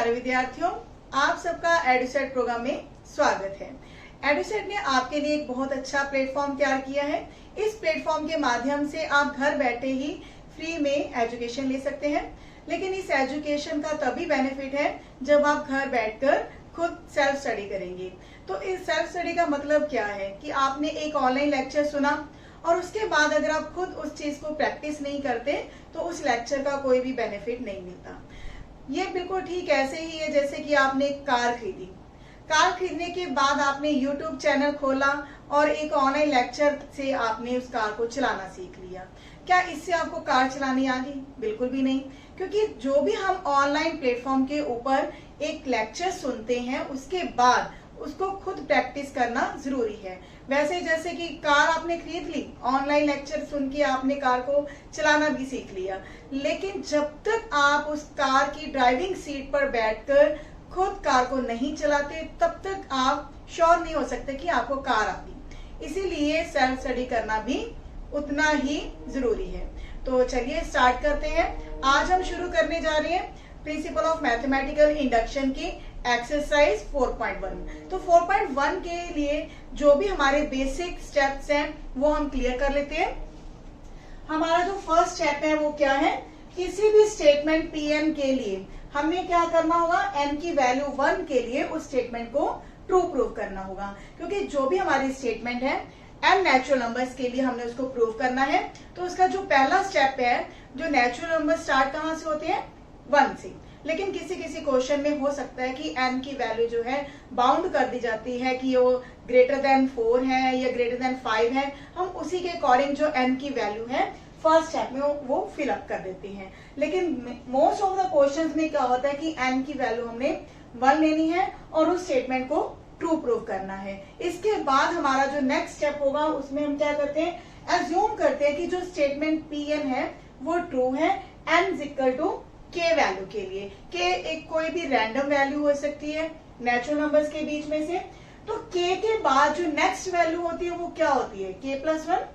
प्यारे विद्यार्थियों, आप सबका एडुसेट प्रोग्राम में स्वागत है। एडुसेट ने आपके लिए एक बहुत अच्छा प्लेटफॉर्म तैयार किया है। इस प्लेटफॉर्म के माध्यम से आप घर बैठे ही फ्री में एजुकेशन ले सकते हैं। लेकिन इस एजुकेशन का तभी बेनिफिट है जब आप घर बैठकर खुद सेल्फ स्टडी करेंगे। तो इस सेल्फ स्टडी का मतलब क्या है कि आपने एक ऑनलाइन लेक्चर सुना और उसके बाद अगर आप खुद उस चीज को प्रैक्टिस नहीं करते तो उस लेक्चर का कोई भी बेनिफिट नहीं मिलता। ये बिल्कुल ठीक ऐसे ही है जैसे कि आपने एक कार खरीदी। कार खरीदने के बाद आपने YouTube चैनल खोला और एक ऑनलाइन लेक्चर से आपने उस कार को चलाना सीख लिया। क्या इससे आपको कार चलानी आ गई? बिल्कुल भी नहीं, क्योंकि जो भी हम ऑनलाइन प्लेटफॉर्म के ऊपर एक लेक्चर सुनते हैं उसके बाद उसको खुद प्रैक्टिस करना जरूरी है। वैसे जैसे कि कार आपने खरीद ली, ऑनलाइन लेक्चर सुन के आपने कार को चलाना भी सीख लिया, लेकिन जब तक आप उस कार की ड्राइविंग सीट पर बैठकर खुद कार को नहीं चलाते तब तक आप श्योर नहीं हो सकते कि आपको कार आती। इसीलिए सेल्फ स्टडी करना भी उतना ही जरूरी है। तो चलिए स्टार्ट करते हैं। आज हम शुरू करने जा रहे हैं प्रिंसिपल ऑफ मैथमेटिकल इंडक्शन की एक्सरसाइज 4.1। तो 4.1 के लिए जो भी हमारे बेसिक स्टेप्स हैं वो हम क्लियर कर लेते हैं। हमारा जो फर्स्ट स्टेप है वो क्या है? किसी भी स्टेटमेंट Pn के लिए हमें क्या करना होगा? n की वैल्यू 1 के लिए उस स्टेटमेंट को ट्रू प्रूव करना होगा, क्योंकि जो भी हमारी स्टेटमेंट है n नेचुरल नंबर्स के लिए हमने उसको प्रूव करना है। तो उसका जो पहला स्टेप है, जो नेचुरल नंबर स्टार्ट कहाँ से होते हैं? 1 से। लेकिन किसी किसी क्वेश्चन में हो सकता है कि n की वैल्यू जो है बाउंड कर दी जाती है कि वो ग्रेटर देन 4 है या ग्रेटर देन 5 है। हम उसी के अकॉर्डिंग जो n की वैल्यू है फर्स्ट स्टेप में वो फिल अप कर देते हैं। लेकिन मोस्ट ऑफ द क्वेश्चंस में क्या होता है कि n की वैल्यू हमने 1 लेनी है और उस स्टेटमेंट को ट्रू प्रूव करना है। इसके बाद हमारा जो नेक्स्ट स्टेप होगा उसमें हम क्या करते हैं? एज्यूम करते हैं कि जो स्टेटमेंट Pn है वो ट्रू है n is equal to k value के लिए। k एक कोई भी रैंडम वैल्यू हो सकती है नेचुरल नंबर्स के बीच में से। तो k के बाद जो नेक्स्ट वैल्यू होती है वो क्या होती है? k+1।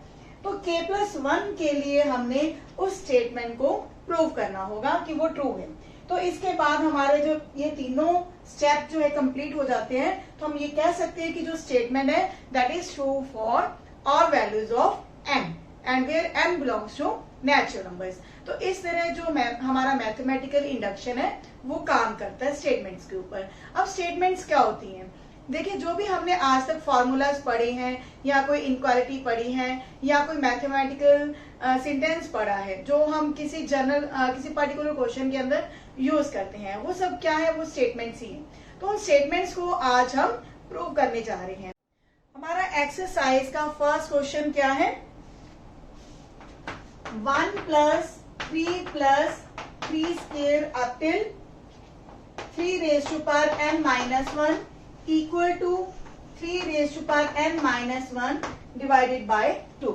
तो k+1 के लिए हमने उस स्टेटमेंट को प्रूव करना होगा कि वो ट्रू है। तो इसके बाद हमारे जो ये तीनों स्टेप जो है कंप्लीट हो जाते हैं, तो हम ये कह सकते हैं कि जो स्टेटमेंट है that is true for all values of n and where n belongs to natural numbers. तो इस तरह जो हमारा मैथमेटिकल इंडक्शन है वो काम करता है स्टेटमेंट्स के ऊपर। अब स्टेटमेंट्स क्या होती हैं? देखिए, जो भी हमने आज तक फॉर्मूलाज पढ़े हैं या कोई इनक्वालिटी पढ़ी है या कोई मैथमेटिकल सेंटेंस पढ़ा है जो हम किसी जनरल किसी पर्टिकुलर क्वेश्चन के अंदर यूज करते हैं, वो सब क्या है? वो स्टेटमेंट्स ही हैं। तो उन स्टेटमेंट्स को आज हम प्रूव करने जा रहे हैं। हमारा एक्सरसाइज का फर्स्ट क्वेश्चन क्या है? 1 + 3 + 3 square up till 3n-1 equal to 3n-1 divided by 2।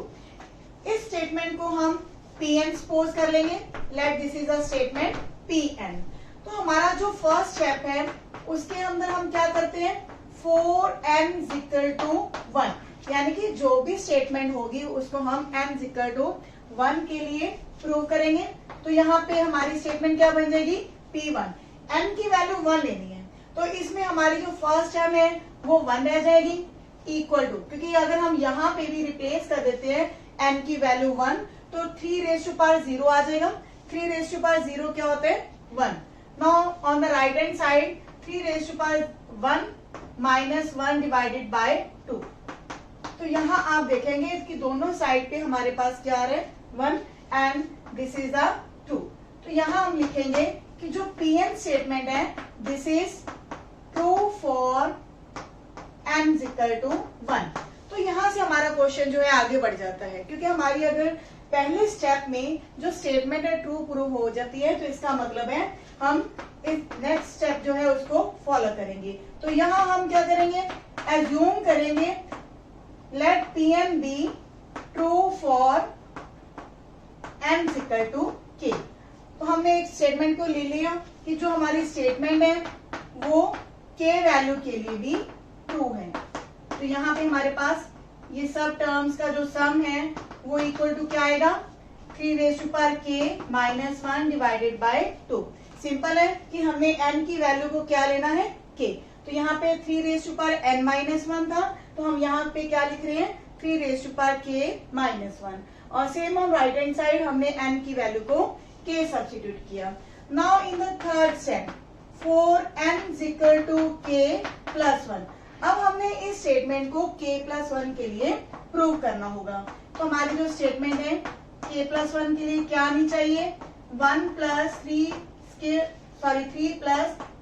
इस स्टेटमेंट को हम Pn सपोज कर लेंगे। Let this is a statement Pn। तो हमारा जो फर्स्ट स्टेप है उसके अंदर हम क्या करते हैं? 4n = 1, यानी कि जो भी स्टेटमेंट होगी उसको हम n = 1 के लिए प्रूव करेंगे। तो यहाँ पे हमारी स्टेटमेंट क्या बन जाएगी? P1। n की वैल्यू 1 लेनी है, तो इसमें हमारी जो फर्स्ट टर्म है वो 1 रह जाएगी इक्वल टू, क्योंकि अगर हम यहाँ पे भी रिप्लेस कर देते हैं n की वैल्यू 1 तो 3⁻0 आ जाएगा। 3⁻0 क्या होता है? 1। Now on the right hand side 3⁻1 - 1 divided by 2। तो यहाँ आप देखेंगे इसकी दोनों साइड पे हमारे पास क्या आ रहा है? 1 एंड दिस इज अ 2। तो यहाँ हम लिखेंगे कि जो Pn स्टेटमेंट है this is true for n = 1। तो यहाँ से हमारा क्वेश्चन जो है आगे बढ़ जाता है, क्योंकि हमारी अगर पहले स्टेप में जो स्टेटमेंट है ट्रू प्रूव हो जाती है तो इसका मतलब है हम इस नेक्स्ट स्टेप जो है उसको फॉलो करेंगे। तो यहाँ हम क्या करेंगे? एज्यूम करेंगे let Pn be true for n = k। तो हमने एक स्टेटमेंट को ले लिया कि जो हमारी स्टेटमेंट है वो k वैल्यू के लिए भी ट्रू है। तो यहाँ पे हमारे पास ये सब टर्म्स का जो सम है वो इक्वल टू क्या आएगा? 3k - 1 divided by 2। सिंपल है कि हमने n की वैल्यू को क्या लेना है, k। तो यहाँ पे 3 रेज टू पावर n-1 था, तो हम यहाँ पे क्या लिख रहे हैं, 3 रेज टू पावर k-1। और same on right hand side हमने n की वैल्यू को k सब्स्टिट्यूट किया। Now in the third step for n is equal to k+1, अब हमने इस स्टेटमेंट को k+1 के लिए प्रूव करना होगा। तो हमारी जो स्टेटमेंट है k+1 के लिए क्या आनी चाहिए, 1 + 3 +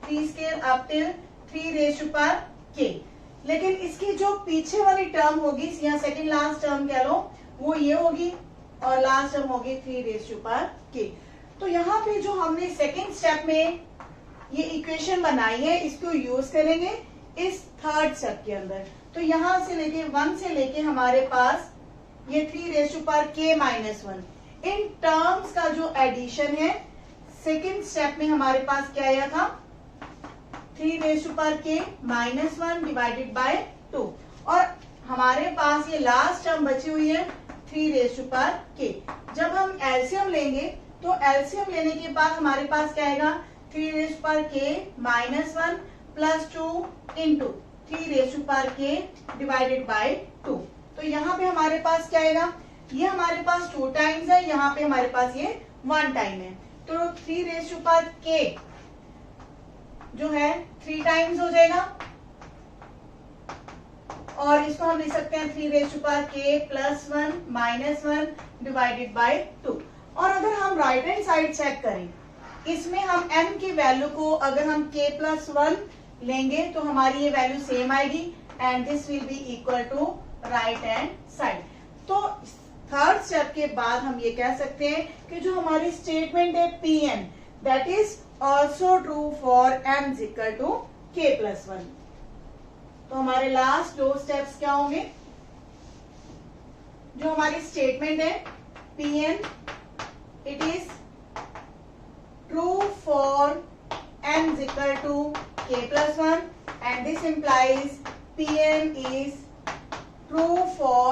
3 square up till 3 raise to power k। लेकिन इसकी जो पीछे वाली टर्म होगी, या सेकंड लास्ट टर्म कह लो, वो ये होगी और लास्ट टर्म होगी 3 रेज टू पावर k। तो यहाँ पे जो हमने सेकंड स्टेप में ये इक्वेशन बनाई है, इसको यूज करेंगे इस थर्ड स्टेप के अंदर। तो यहाँ से लेके 1 से लेके हमारे पास ये 3 रेज टू पावर k-1, इन टर्म्स का जो एडिशन है सेकंड स्टेप में हमारे पास क्या आया था, 3 raise to power k-1 divided by 2, और हमारे पास ये लास्ट टर्म बची हुई है 3 रेज टू पावर k। जब हम एलसीएम लेंगे तो एलसीएम लेने के बाद हमारे पास क्या आएगा, 3 raise to power k-1 plus 2 into 3 raise to power k divided by 2। तो यहाँ पे हमारे पास क्या आएगा, ये हमारे पास 2 टाइम्स है, यहाँ पे हमारे पास ये 1 टाइम है। तो 3 रेज टू पावर k जो है 3 टाइम्स हो जाएगा, और इसको हम लिख सकते हैं 3 raise to power k+1 -1 divided by 2। और अगर हम राइट हैंड साइड चेक करें, इसमें हम n की वैल्यू को अगर हम k+1 लेंगे तो हमारी ये वैल्यू सेम आएगी, and this will be equal to right hand side. तो थर्ड स्टेप के बाद हम ये कह सकते हैं कि जो हमारी स्टेटमेंट है Pn, that is also true for n is equal to k+1। तो हमारे लास्ट 2 स्टेप्स क्या होंगे, जो हमारी स्टेटमेंट है Pn, it is true for n is equal to k+1, and this implies Pn is true for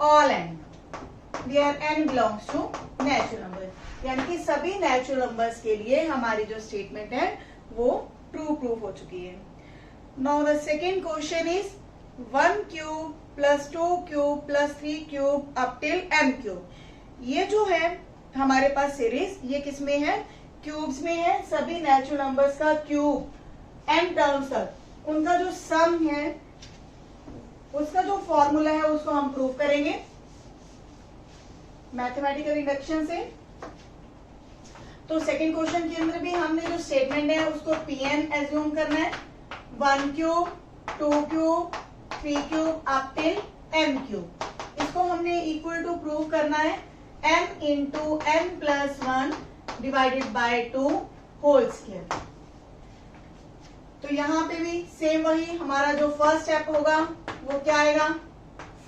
all n where n belongs to natural number, यानी कि सभी नेचुरल नंबर्स के लिए हमारी जो स्टेटमेंट है वो ट्रू प्रूफ हो चुकी है। Now the second question is 1 cube plus 2 cube plus 3 cube up till m cube. ये जो है हमारे पास सीरीज, ये किसमें है, क्यूब्स में है। सभी नेचुरल नंबर्स का क्यूब n टर्म्स तक, उनका जो सम है उसका जो फॉर्मूला है उसको हम प्रूव करेंगे मैथमेटिकल इंडक्शन से। तो सेकंड क्वेश्चन के अंदर भी हमने जो स्टेटमेंट है उसको Pn एज्यूम करना है, 1 cube 2 cube 3 cube up till m cube. इसको हमने इक्वल टू प्रूव करना है m into n+1 divided by 2 whole square. तो यहाँ पे भी सेम वही हमारा जो फर्स्ट स्टेप होगा वो क्या आएगा,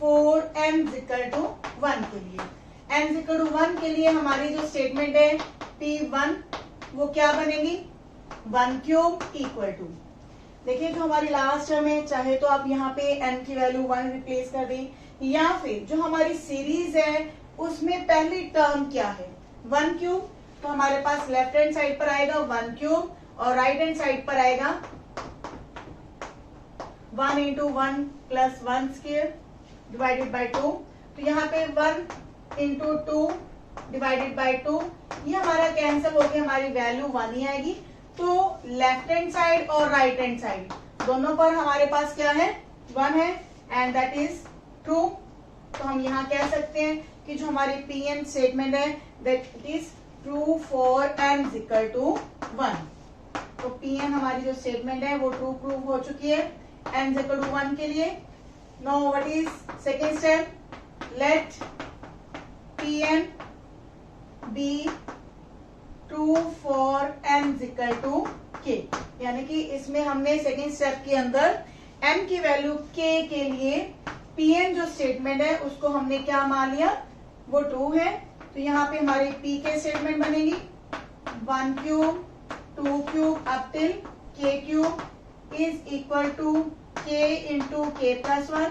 4n = 1 के लिए। n = 1 के लिए हमारी जो स्टेटमेंट है P1 वो क्या बनेगी, 1 क्यूब इक्वल टू, देखिए जो हमारी लास्ट टर्म है, चाहे तो आप यहाँ पे n की वैल्यू 1 रिप्लेस कर दें, या फिर जो हमारी सीरीज है उसमें पहली टर्म क्या है 1 क्यूब, तो हमारे पास लेफ्ट हैंड साइड पर आएगा 1 क्यूब और राइट हैंड साइड पर आएगा 1 into 1 plus 1 square divided by 2। तो यहाँ पे 1 इंटू 2 डिवाइडेड बाय 2, ये हमारा कैंसिल होकर हमारी वैल्यू 1 ही आएगी। तो लेफ्ट हैंड साइड और राइट हैंड साइड दोनों पर हमारे पास क्या है, 1 है, एंड दैट इज ट्रू। तो हम यहाँ कह सकते हैं कि जो हमारी Pn स्टेटमेंट है that it is true for n = 1। तो Pn हमारी जो स्टेटमेंट है वो ट्रू प्रूव हो चुकी है n = 1 के लिए। Now what is second step, let Pn be true for n = k, यानी कि इसमें हमने सेकेंड स्टेप के अंदर n की वैल्यू k के लिए Pn जो स्टेटमेंट है उसको हमने क्या मान लिया, वो ट्रू है। तो यहाँ पे हमारी P के स्टेटमेंट बनेगी 1 cube 2 cube up till k cube is equal to k into k+1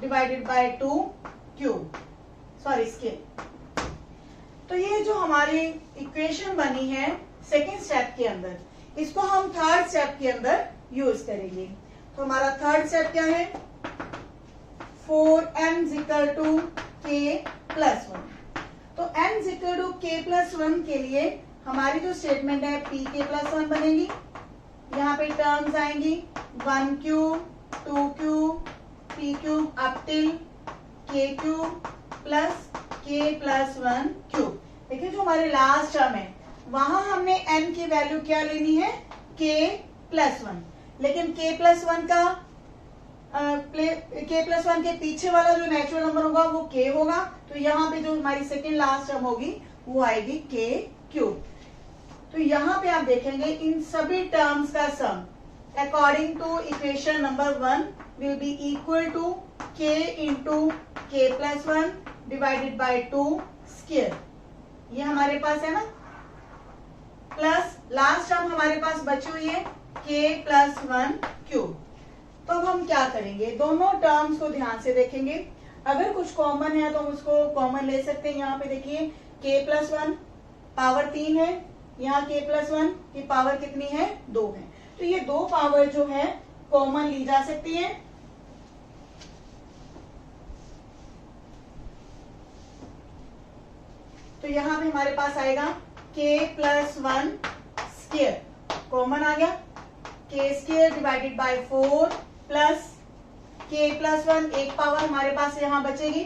divided by 2 cube, sorry scale. तो तो ये जो हमारी इक्वेशन बनी है सेकेंड स्टेप के अंदर, इसको हम थर्ड स्टेप के अंदर यूज करेंगे। तो हमारा थर्ड स्टेप क्या है, 4m = k+1। तो m = k+1 के लिए हमारी जो स्टेटमेंट है pk+1 बनेगी। यहाँ पे टर्म्स आएंगी 1³ 2³ 3³ up till k³ plus k+1³। देखिए जो हमारे लास्ट टर्म है वहां हमने n की वैल्यू क्या लेनी है, k+1। लेकिन k+1 का k+1 के पीछे वाला जो नेचुरल नंबर होगा वो k होगा। तो यहाँ पे जो हमारी सेकेंड लास्ट टर्म होगी वो आएगी k³। तो यहाँ पे आप देखेंगे इन सभी टर्म्स का sum according to equation number 1 will be equal to k × k+1 divided by 2 square. ये हमारे पास है ना, प्लस लास्ट टर्म हमारे पास बची हुई है k+1³। तो अब हम क्या करेंगे, दोनों टर्म्स को ध्यान से देखेंगे। अगर कुछ कॉमन है तो हम उसको कॉमन ले सकते हैं। यहाँ पे देखिए k+1 पावर 3 है, यहाँ k+1 की पावर कितनी है, 2 है। तो ये दो पावर जो है कॉमन ली जा सकती है। तो यहाँ पे हमारे पास आएगा k+1 स्क्वायर, कॉमन आ गया, k² divided by 4 plus k+1 एक पावर हमारे पास यहाँ बचेगी।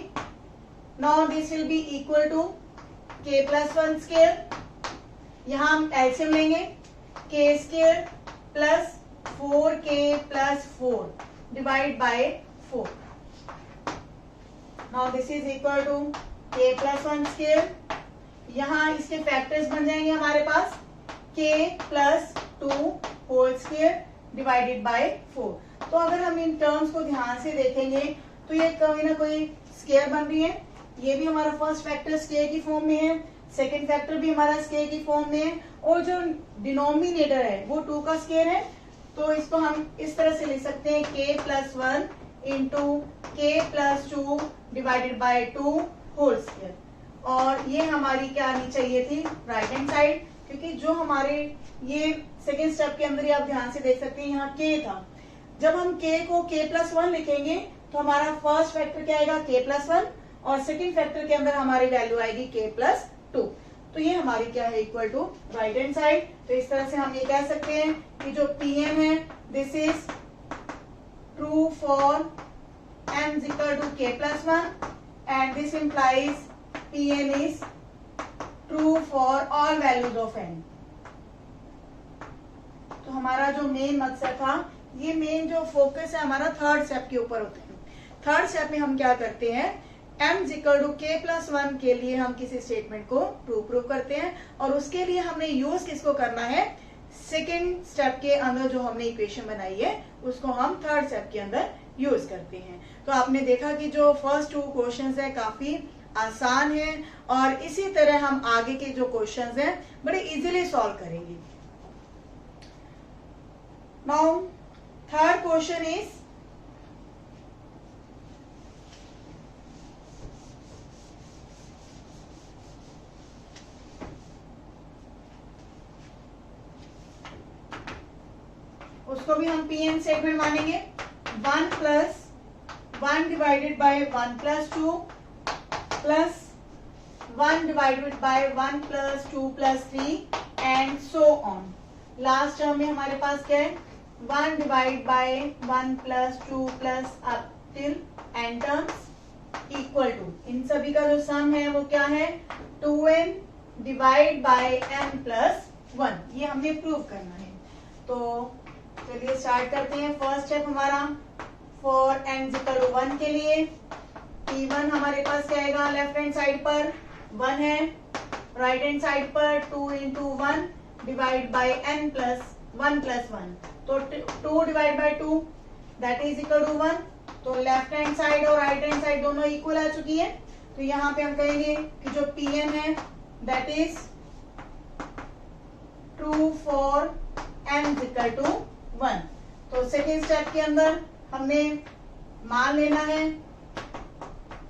Now this will be equal to k+1 square, यहाँ हम एलसीएम लेंगे, k² plus 4k+4 divide by 4। Now this is equal to k+1 square, यहाँ इसके फैक्टर्स बन जाएंगे हमारे पास k+2 whole square divided by 4। तो अगर हम इन टर्म्स को ध्यान से देखेंगे तो ये कोई ना कोई स्क्वायर बन रही है। ये भी हमारा फर्स्ट फैक्टर स्क्वायर की फॉर्म में है, सेकंड फैक्टर भी हमारा स्क्वायर की फॉर्म में है, और जो डिनोमिनेटर है वो 2 का स्क्वायर है। तो इसको हम इस तरह से लिख सकते हैं k+1 × k+2 divided by 2 whole square. और ये हमारी क्या आनी चाहिए थी, राइट हैंड साइड, क्योंकि जो हमारे ये सेकेंड स्टेप के अंदर ही आप ध्यान से देख सकते हैं यहाँ k था। जब हम k को k+1 लिखेंगे तो हमारा फर्स्ट फैक्टर क्या आएगा, k+1, और सेकेंड फैक्टर के अंदर हमारी वैल्यू आएगी k+2। तो ये हमारी क्या है, equal to right hand side. तो इस तरह से हम ये कह सकते हैं कि जो pm है this is true for m = k+1 and this implies pm is true for all values of n। तो हमारा जो मेन मकसद था, ये मेन जो फोकस है हमारा थर्ड स्टेप के ऊपर होते हैं। थर्ड स्टेप में हम क्या करते हैं, m = k+1 के लिए हम किसी स्टेटमेंट को प्रूव करते हैं, और उसके लिए हमने यूज किसको करना है, सेकेंड स्टेप के अंदर जो हमने इक्वेशन बनाई है उसको हम थर्ड स्टेप के अंदर यूज करते हैं। तो आपने देखा कि जो फर्स्ट 2 क्वेश्चंस है काफी आसान है, और इसी तरह हम आगे के जो क्वेश्चंस हैं बड़े इजीली सॉल्व करेंगे। नाउ थर्ड क्वेश्चन इज उसको भी हम pn स्टेटमेंट मानेंगे। 1 + 1 divided by 1 + 2 plus 1 divided by 1 + 2 + 3 and so on. Last term में हमारे पास क्या है, 1 divide by 1 + 2 + up till n terms equal to, इन सभी का जो सम है वो क्या है, 2n डिवाइड बाय n + 1। ये हमने प्रूव करना है। तो चलिए स्टार्ट करते हैं। फर्स्ट स्टेप हमारा फॉर n = 1 के लिए p1 हमारे पास क्या आएगा, लेफ्ट हैंड साइड पर 1 है, राइट हैंड साइड पर 2 × 1 डिवाइड बाय n + 1 + 1। तो 2 divide by 2 that is equal to 1। तो लेफ्ट हैंड साइड और राइट हैंड साइड दोनों इक्वल आ चुकी है। तो यहाँ पे हम कहेंगे कि जो pn है that is true for m = 1। तो सेकेंड स्टेप के अंदर हमने मान लेना है,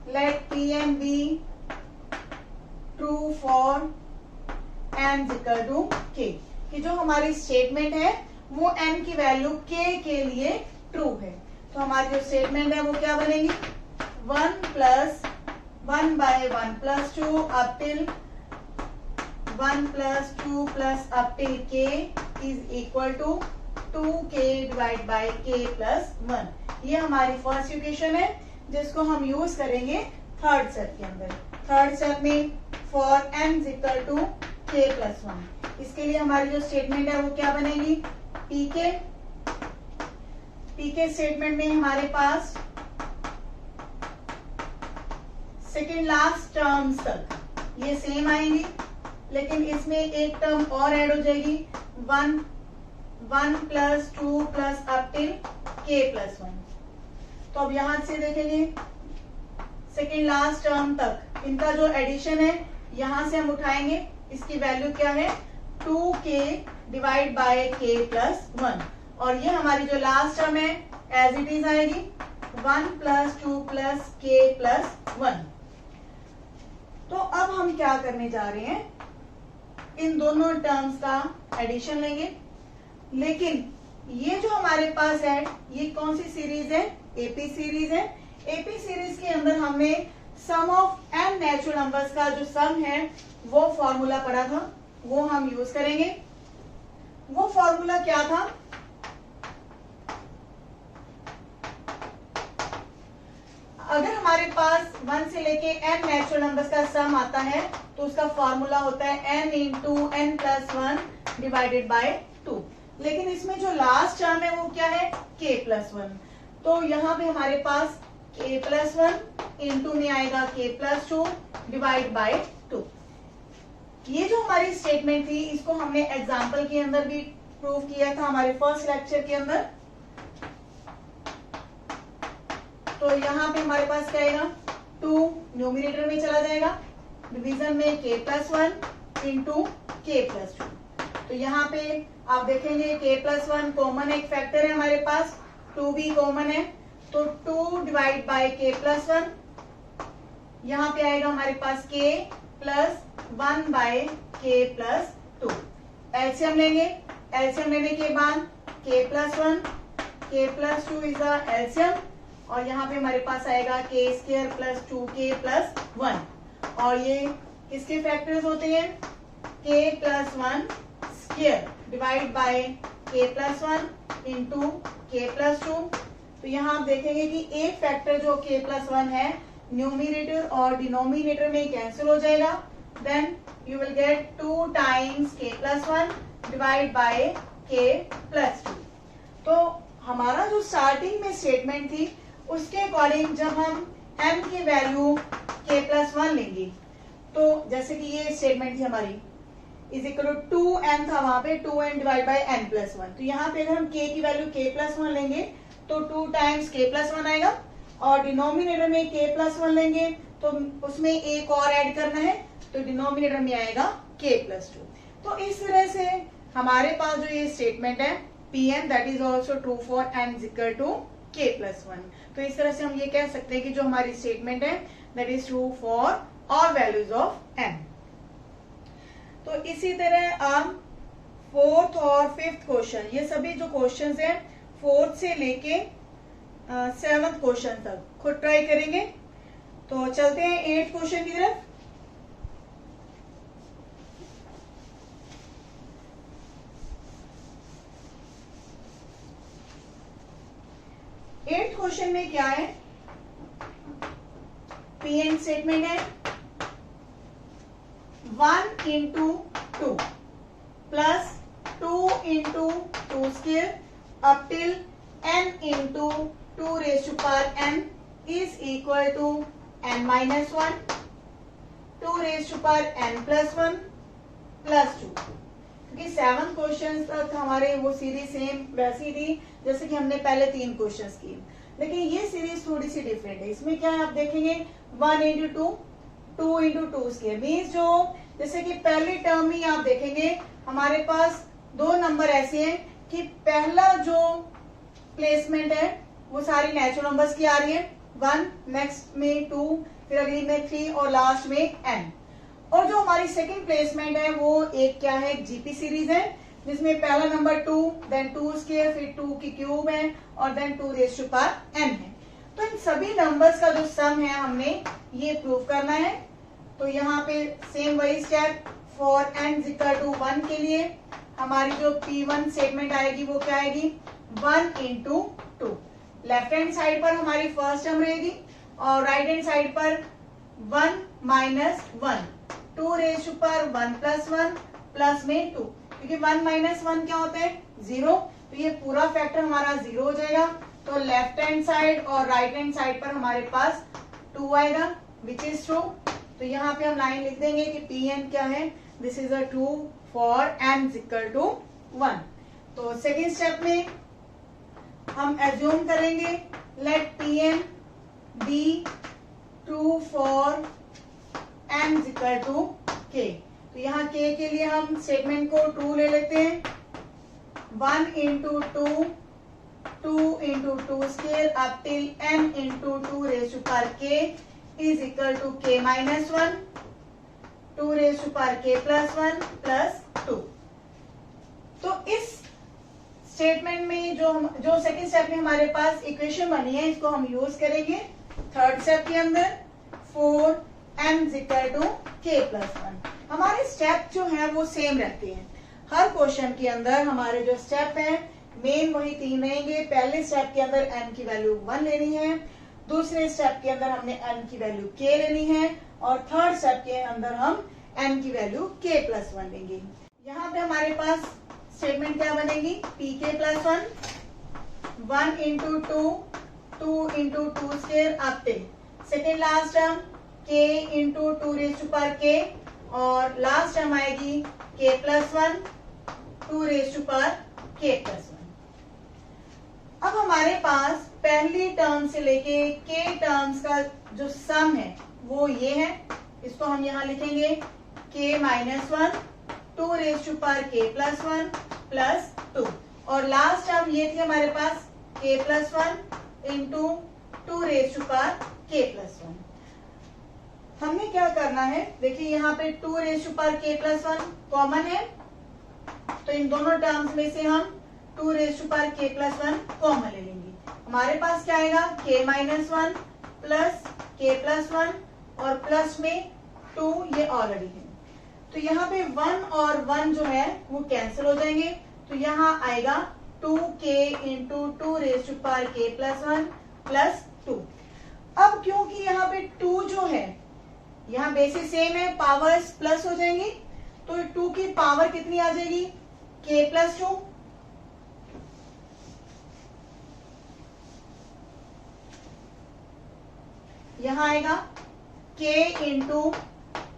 let pm be true for n equal to k, कि जो हमारी स्टेटमेंट है वो n की वैल्यू k के लिए ट्रू है। तो हमारी जो स्टेटमेंट है वो क्या बनेगी, 1 plus 1 by 1 plus 2 up till 1 plus 2 plus up till k is equal to 2k divide by k plus 1। ये हमारी फर्स्ट इक्वेशन है जिसको हम यूज करेंगे थर्ड स्टेप के अंदर। थर्ड स्टेप में for n equal to k plus 1, इसके लिए हमारी जो स्टेटमेंट है वो क्या बनेगी, पीके स्टेटमेंट में हमारे पास सेकेंड लास्ट टर्म्स तक ये सेम आएंगी, लेकिन इसमें एक टर्म और ऐड हो जाएगी, 1 plus 2 plus up till k plus 1। तो अब यहां से देखेंगे सेकेंड लास्ट टर्म तक इनका जो एडिशन है यहां से हम उठाएंगे, इसकी वैल्यू क्या है, 2k divide by k plus 1, और ये हमारी जो लास्ट टर्म है एज इट इज आएगी 1 प्लस 2 प्लस k प्लस 1। तो अब हम क्या करने जा रहे हैं, इन दोनों टर्म्स का एडिशन लेंगे, लेकिन ये जो हमारे पास है ये कौन सी सीरीज है, एपी सीरीज है। एपी सीरीज के अंदर हमने सम ऑफ n नेचुरल नंबर्स का जो सम है वो फॉर्मूला पढ़ा था, वो हम यूज करेंगे। वो फॉर्मूला क्या था, अगर हमारे पास 1 से लेके n नेचुरल नंबर्स का सम आता है तो उसका फॉर्मूला होता है n into n plus 1 divided by 2, लेकिन इसमें जो लास्ट टर्म है वो क्या है, k प्लस 1। तो यहाँ पे हमारे पास k प्लस 1 इंटू में आएगा k प्लस 2 डिवाइड बाय 2। ये जो हमारी स्टेटमेंट थी इसको हमने एग्जाम्पल के अंदर भी प्रूव किया था हमारे फर्स्ट लेक्चर के अंदर। तो यहाँ पे हमारे पास क्या आएगा, 2 न्यूमिनेटर में चला जाएगा, डिवीजन में k plus 1 into k plus 2। तो यहाँ पे आप देखेंगे k प्लस 1 कॉमन एक फैक्टर है हमारे पास, 2 भी कॉमन है, तो 2 डिवाइड बाय k प्लस 1, यहाँ पे आएगा हमारे पास k plus 1 by k plus 2। LCM लेंगे, एलसीएम लेने के बाद k plus 1 k plus 2 is the LCM, और यहाँ पे हमारे पास आएगा k square plus 2k plus 1, और ये किसके फैक्टर्स होते हैं, k plus 1 square divide by k plus 1 into k plus 2। तो यहाँ आप देखेंगे कि एक फैक्टर जो k प्लस 1 है न्यूमिनेटर और डिनोमिनेटर में कैंसिल हो जाएगा, then you will get 2 times k plus 1 divide by k plus 2। तो हमारा जो स्टार्टिंग में स्टेटमेंट थी उसके अकॉर्डिंग जब हम m की वैल्यू k प्लस 1 लेंगे, तो जैसे कि ये स्टेटमेंट थी हमारी इज इक्वल टू 2n था, वहां पे 2n divide by n plus 1। तो यहाँ पे अगर हम k की वैल्यू k प्लस 1 लेंगे तो 2 टाइम्स k प्लस 1 आएगा, और डिनोमिनेटर में k प्लस 1 लेंगे तो उसमें एक और ऐड करना है, तो डिनोमिनेटर में आएगा k प्लस 2। तो इस तरह से हमारे पास जो ये स्टेटमेंट है Pn that is also true for n equal to k plus 1। तो इस तरह से हम ये कह सकते हैं कि जो हमारी स्टेटमेंट है that is true for all values of n। तो इसी तरह आप फोर्थ और फिफ्थ क्वेश्चन, ये सभी जो क्वेश्चंस हैं फोर्थ से लेके 7th क्वेश्चन तक खुद ट्राई करेंगे। तो चलते हैं 8th क्वेश्चन की तरफ। एट क्वेश्चन में क्या है, Pn स्टेटमेंट है 1 into 2 plus 2 into 2 square up till n into 2 raise to power n is equal to n minus 1 2 raise to power n plus 1 plus 2। क्योंकि 7 क्वेश्चन तक हमारे वो सीरीज सेम वैसी थी जैसे कि हमने पहले 3 क्वेश्चंस की, लेकिन ये सीरीज थोड़ी सी डिफरेंट है। इसमें क्या है आप देखेंगे 1 इंटू 2 इंटू 2 स्क्वायर मीन्स जो जैसे कि पहली टर्म में आप देखेंगे हमारे पास 2 नंबर ऐसे हैं कि पहला जो प्लेसमेंट है वो सारी नेचुरल नंबर्स की आ रही है, 1 नेक्स्ट में 2 फिर अगली में 3 और लास्ट में n। और जो हमारी सेकंड प्लेसमेंट है वो एक क्या है, जीपी सीरीज है, जिसमें पहला नंबर 2, देन 2 स्क्वायर, फिर 2 की क्यूब है और then 2 raise to power n है। तो इन सभी नंबर्स का जो सम है हमने ये प्रूव करना है। तो यहाँ पे सेम वही step, for n equal to 1 के लिए हमारी जो P1 स्टेटमेंट आएगी वो क्या आएगी, 1 इंटू 2। लेफ्ट हैंड साइड पर हमारी फर्स्ट टर्म रहेगी और राइट हैंड साइड पर 1 minus 1, 2 raise to power 1 plus 1 plus में 2, क्योंकि 1 माइनस 1 क्या होता है, 0, तो ये पूरा फैक्टर हमारा 0 हो जाएगा। तो लेफ्ट हैंड साइड और राइट हैंड साइड पर हमारे पास 2 आएगा, विच इज ट्रू। तो यहाँ पे हम लाइन लिख देंगे कि Pn क्या है, this is a true for n equal to 1। तो सेकेंड स्टेप में हम एज्यूम करेंगे let Pn be true for n equal to k। तो यहाँ k के लिए हम स्टेटमेंट को ट्रू ले लेते हैं, 1 into 2, 2 into 2 square up till n into 2 raise to power k is equal to k minus 1, 2 raise to power k plus 1 plus 2। तो इस स्टेटमेंट में जो सेकंड स्टेप में हमारे पास इक्वेशन बनी है, इसको हम यूज करेंगे थर्ड स्टेप के अंदर, 4n equal to k plus 1। हमारे स्टेप जो है वो सेम रहते हैं। हर क्वेश्चन के अंदर हमारे जो स्टेप है मेन वही 3 रहेंगे। पहले स्टेप के अंदर n की वैल्यू 1 लेनी है, दूसरे स्टेप के अंदर हमने n की वैल्यू k लेनी है और थर्ड स्टेप के अंदर हम n की वैल्यू k प्लस 1 लेंगे। यहाँ पे हमारे पास स्टेटमेंट क्या बनेगी, pk plus 1, 1 into 2, 2 into 2 square up till second last term k into 2 raise to power k और लास्ट टर्म आएगी k plus 1, 2 raise to power k plus 1। अब हमारे पास पहली टर्म से लेके k टर्म्स का जो सम है वो ये है, इसको हम यहाँ लिखेंगे k minus 1, 2 raise to power k plus 1 plus 2 और लास्ट टर्म ये थी हमारे पास k plus 1 into 2 raise to power k plus 1। हमने क्या करना है, देखिए यहाँ पे 2 raise to power k plus 1 common है, तो इन दोनों टर्म्स में से हम 2 raise to power k plus 1 common ले लेंगे। हमारे पास क्या आएगा, k minus 1 plus k plus 1 और प्लस में 2, ये ऑलरेडी है। तो यहाँ पे 1 और 1 जो है वो कैंसिल हो जाएंगे, तो यहाँ आएगा 2k into 2 raise to power k plus 1 plus 2। अब क्योंकि यहाँ पे 2 जो है यहाँ बेसिस सेम है, पावर्स प्लस हो जाएंगी, तो 2 की पावर कितनी आ जाएगी, k प्लस 2। यहाँ आएगा k into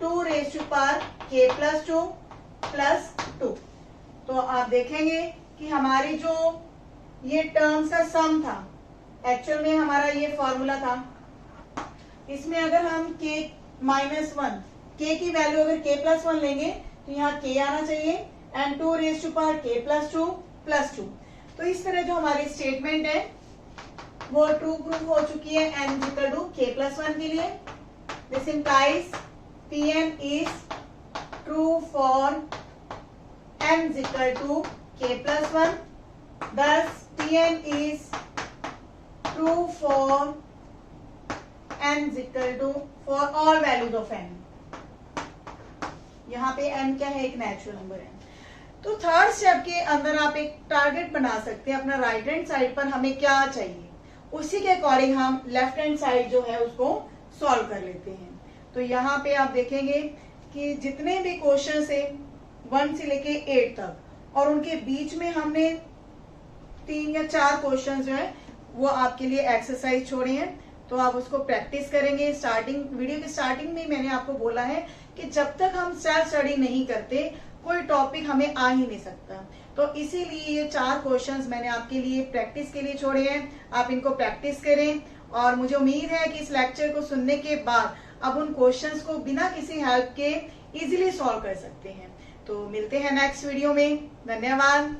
2 raise to power k plus 2 plus 2। तो आप देखेंगे कि हमारी जो ये टर्म्स का सम था, एक्चुअल में हमारा ये फॉर्मूला था, इसमें अगर हम k माइनस 1, k की वैल्यू अगर k प्लस 1 लेंगे तो यहाँ k आना चाहिए and 2 raise to power k plus 2 plus 2। तो इस तरह जो हमारी स्टेटमेंट है वो ट्रू प्रूफ हो चुकी है n equal to k plus 1 के लिए। This implies Pn is true for n equal to k plus 1, thus Pn is true for n equal to for all values of n। यहाँ पे n क्या है, एक नेचुरल नंबर है। तो third step के अंदर आप एक टारगेट बना सकते हैं, अपना राइट हैंड साइड पर हमें क्या चाहिए, उसी के अकॉर्डिंग हम लेफ्ट हैंड साइड जो है उसको सॉल्व कर लेते हैं। तो यहाँ पे आप देखेंगे कि जितने भी क्वेश्चन है 1 से लेके 8 तक और उनके बीच में हमने 3 या 4 क्वेश्चन जो है वो आपके लिए एक्सरसाइज छोड़े हैं, तो आप उसको प्रैक्टिस करेंगे। वीडियो की स्टार्टिंग में मैंने आपको बोला है कि जब तक हम सेल्फ स्टडी नहीं करते कोई टॉपिक हमें आ ही नहीं सकता, तो इसीलिए ये 4 क्वेश्चंस मैंने आपके लिए प्रैक्टिस के लिए छोड़े हैं। आप इनको प्रैक्टिस करें और मुझे उम्मीद है कि इस लेक्चर को सुनने के बाद आप उन क्वेश्चंस को बिना किसी हेल्प के इजीली सॉल्व कर सकते हैं। तो मिलते हैं नेक्स्ट वीडियो में, धन्यवाद।